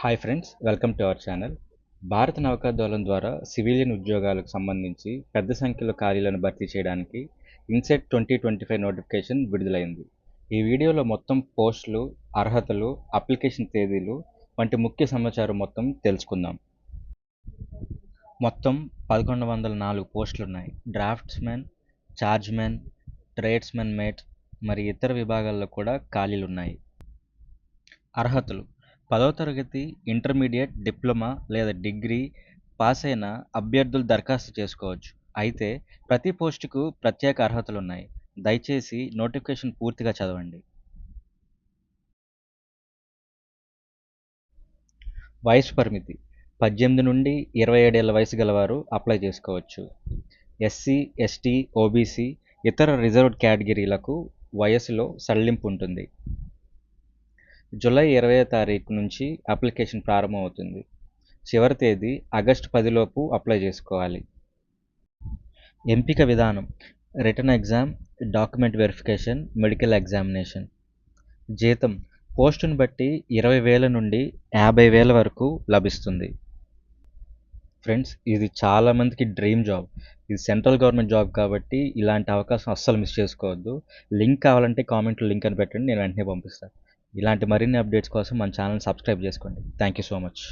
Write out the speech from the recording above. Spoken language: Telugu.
Hi friends, welcome to our channel. భారత నౌకాదళం ద్వారా సివిలియన్ ఉద్యోగాలకు సంబంధించి పెద్ద సంఖ్యలో ఖాళీలను భర్తీ చేయడానికి ఇన్సెట్ 2025 నోటిఫికేషన్ విడుదలైంది. ఈ వీడియోలో మొత్తం పోస్టులు, అర్హతలు, అప్లికేషన్ తేదీలు వంటి ముఖ్య సమాచారం మొత్తం తెలుసుకుందాం. మొత్తం 1104 పోస్టులున్నాయి. డ్రాఫ్ట్స్మెన్, చార్జ్మెన్, ట్రేడ్స్మెన్ మేట్ మరియు ఇతర విభాగాల్లో కూడా ఖాళీలున్నాయి. అర్హతలు: 10వ తరగతి, ఇంటర్మీడియట్, డిప్లొమా లేదా డిగ్రీ పాస్ అయిన అభ్యర్థులు దరఖాస్తు చేసుకోవచ్చు. అయితే ప్రతి పోస్టుకు ప్రత్యేక అర్హతలున్నాయి. దయచేసి నోటిఫికేషన్ పూర్తిగా చదవండి. వయసు పరిమితి: 18 నుండి 27 ఏళ్ల వయసు గలవారు అప్లై చేసుకోవచ్చు. ఎస్సీ, ఎస్టీ, ఓబీసీ, ఇతర రిజర్వ్డ్ కేటగిరీలకు వయసులో సడలింపు ఉంటుంది. జూలై 20వ తారీఖు నుంచి అప్లికేషన్ ప్రారంభమవుతుంది. చివరి తేదీ ఆగస్టు 10 లోపు అప్లై చేసుకోవాలి. ఎంపిక విధానం: written exam, document verification, medical examination. జీతం: పోస్టును బట్టి 20,000 నుండి 50,000 వరకు లభిస్తుంది. ఫ్రెండ్స్, ఇది చాలామందికి డ్రీమ్ జాబ్. ఇది సెంట్రల్ గవర్నమెంట్ జాబ్ కాబట్టి ఇలాంటి అవకాశం అస్సలు మిస్ చేసుకోవద్దు. లింక్ కావాలంటే కామెంట్లో లింక్ అని పెట్టండి, నేను వెంటనే పంపిస్తాను. ఇలాంటి మరిన్ని అప్డేట్స్ కోసం మన ఛానల్ సబ్స్క్రైబ్ చేసుకోండి. Thank you so much.